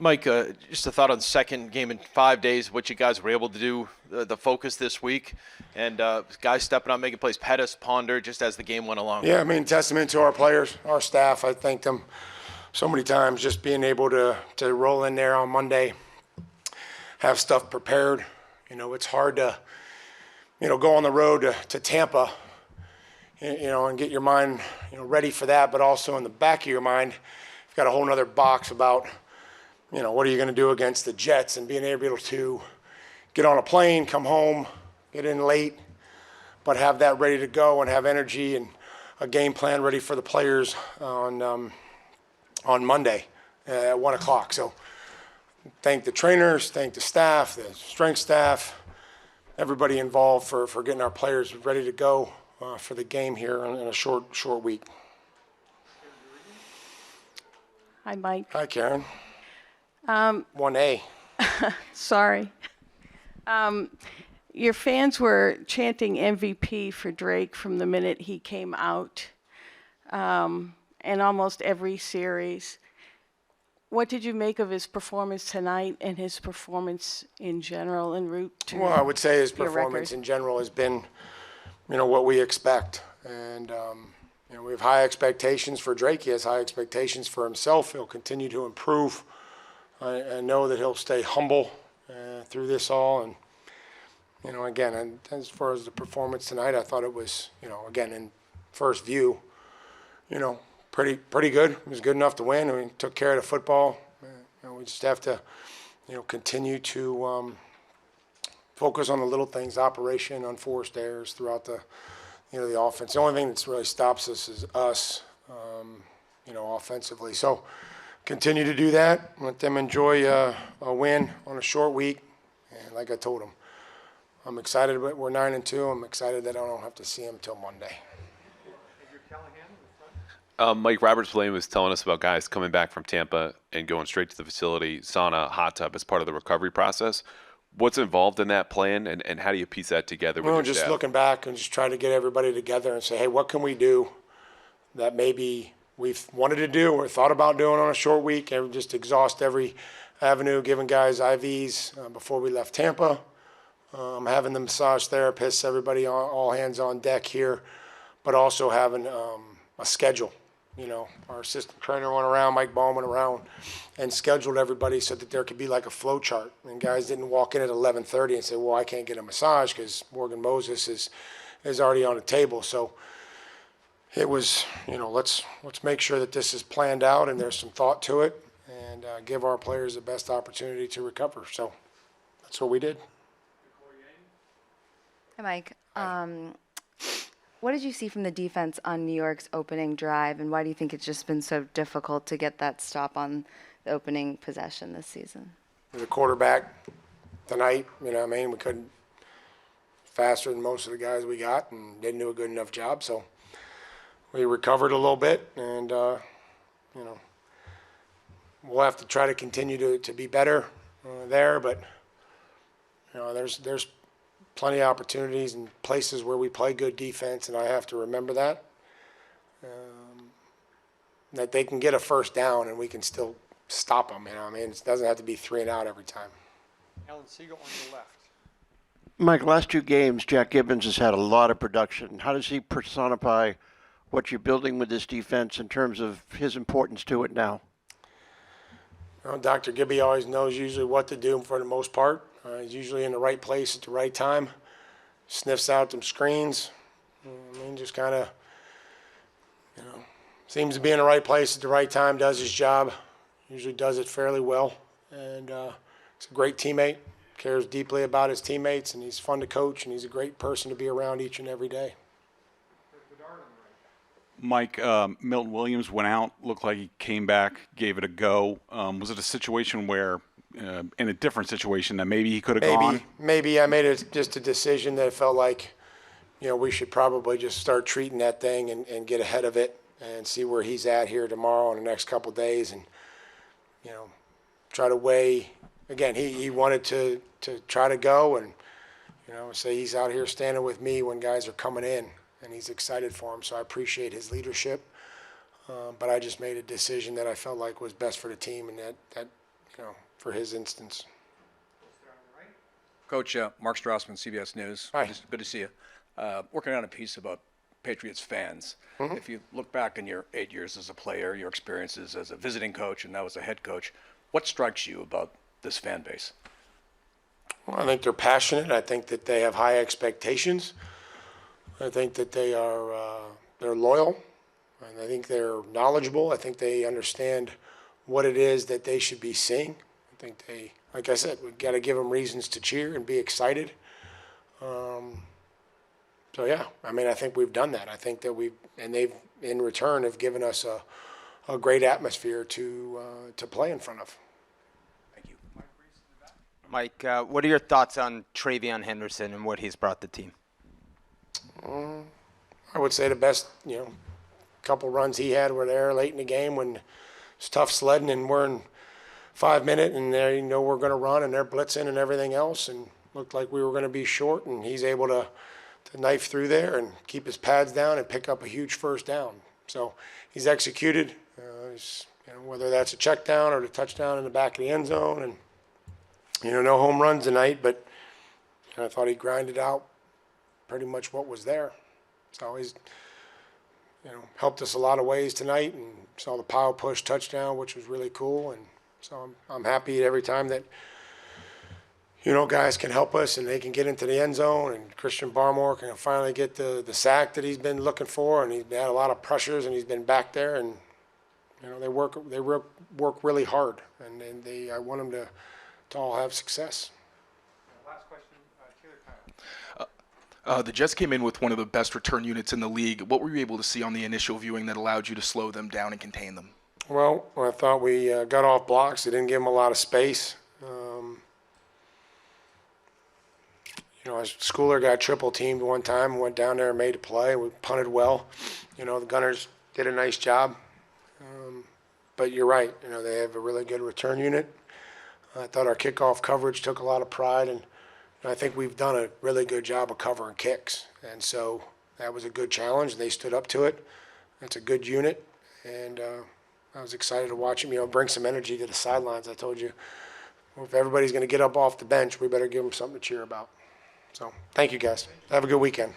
Mike, just a thought on the second game in 5 days, what you guys were able to do, the focus this week, and guys stepping up, making plays. Pettis, Ponder, just as the game went along. Yeah, I mean, testament to our players, our staff. I thanked them so many times just being able to roll in there on Monday, have stuff prepared. It's hard to, go on the road to Tampa, and get your mind, ready for that, but also in the back of your mind, you've got a whole nother box about, what are you going to do against the Jets, and being able to get on a plane, come home, get in late, but have that ready to go and have energy and a game plan ready for the players on Monday at 1 o'clock. So thank the trainers, thank the staff, the strength staff, everybody involved for getting our players ready to go for the game here in a short week. Hi, Mike. Hi, Karen. 1A. Sorry. Your fans were chanting MVP for Drake from the minute he came out, in almost every series. What did you make of his performance tonight and his performance in general en route to Well, I would say his your performance record? in general has been, what we expect. And, we have high expectations for Drake. He has high expectations for himself. He'll continue to improve. I know that he'll stay humble through this all. And, again, and as far as the performance tonight, I thought it was, again, in first view, pretty good. It was good enough to win. We took care of the football. We just have to, continue to focus on the little things, operation, unforced errors throughout the offense. The only thing that's really stops us is us, offensively. So continue to do that. Let them enjoy a win on a short week. And like I told them, I'm excited, but we're 9-2. I'm excited that I don't have to see them till Monday. Mike Roberts was telling us about guys coming back from Tampa and going straight to the facility, sauna, hot tub as part of the recovery process. What's involved in that plan, and how do you piece that together with your Just staff? looking back and just trying to get everybody together and say, hey, what can we do that maybe we've wanted to do or thought about doing on a short week, and just exhaust every avenue, giving guys IVs before we left Tampa, having the massage therapists, everybody all hands on deck here, but also having a schedule. Our assistant trainer went around, Mike Bowman went around, and scheduled everybody so that there could be like a flow chart. And guys didn't walk in at 11:30 and say, well, I can't get a massage because Morgan Moses is already on the table. So it was, let's make sure that this is planned out and there's some thought to it, and give our players the best opportunity to recover. So that's what we did. Hi, Mike. What did you see from the defense on New York's opening drive, and why do you think it's just been so difficult to get that stop on the opening possession this season? The quarterback tonight, we couldn't faster than most of the guys we got and didn't do a good enough job. So we recovered a little bit, and, we'll have to try to continue to be better there. But, there's plenty of opportunities and places where we play good defense, and I have to remember that. That they can get a first down and we can still stop them. It doesn't have to be 3 and out every time. Alan Siegel on your left. Mike, last 2 games, Jack Gibbons has had a lot of production. How does he personify what you're building with this defense in terms of his importance to it now? Dr. Gibby always knows usually what to do for the most part. He's usually in the right place at the right time. Sniffs out them screens. Just kind of, seems to be in the right place at the right time, does his job. Usually does it fairly well. And he's a great teammate, cares deeply about his teammates, and he's fun to coach, and he's a great person to be around each and every day. Mike, Milton Williams went out, looked like he came back, gave it a go. Was it a situation where, in a different situation, that maybe he could have gone? Maybe I made just a decision that it felt like, we should probably just start treating that thing and get ahead of it and see where he's at here tomorrow in the next couple of days, and, try to weigh. Again, he wanted to try to go, and, say he's out here standing with me when guys are coming in, and he's excited for him, so I appreciate his leadership. But I just made a decision that I felt like was best for the team, and that for his instance. Coach, Mark Strassman, CBS News. Hi. Good to see you. Working on a piece about Patriots fans. If you look back in your 8 years as a player, your experiences as a visiting coach and now as a head coach, what strikes you about this fan base? Well, I think they're passionate. I think that they have high expectations. I think that they're loyal. And I think they're knowledgeable. I think they understand what it is that they should be seeing. I think they, like I said, we've got to give them reasons to cheer and be excited. So yeah, I mean, I think we've done that. I think that they've in return have given us a great atmosphere to play in front of. Thank you. Mike, what are your thoughts on Travion Henderson and what he's brought the team? I would say the best, couple runs he had were there late in the game when it's tough sledding and we're in 5 minutes and they we're going to run and they're blitzing and everything else and looked like we were going to be short and he's able to knife through there and keep his pads down and pick up a huge first down. So he's executed, whether that's a check down or the touchdown in the back of the end zone and, no home runs tonight, but I thought he grinded out pretty much what was there. So he's, helped us a lot of ways tonight and saw the power push touchdown, which was really cool. And so I'm happy every time that, guys can help us and they can get into the end zone and Christian Barmore can finally get the sack that he's been looking for. And he's had a lot of pressures and he's been back there and, they work really hard and I want them to all have success. Last question, Taylor. The Jets came in with one of the best return units in the league. What were you able to see on the initial viewing that allowed you to slow them down and contain them? Well, I thought we got off blocks. They didn't give them a lot of space. Our Schooler got triple teamed one time and went down there and made a play. We punted well. The Gunners did a nice job. But you're right. They have a really good return unit. I thought our kickoff coverage took a lot of pride, and I think we've done a really good job of covering kicks. And so that was a good challenge. They stood up to it. It's a good unit, and I was excited to watch them, bring some energy to the sidelines. I told you, if everybody's going to get up off the bench, we better give them something to cheer about. So thank you, guys. Have a good weekend.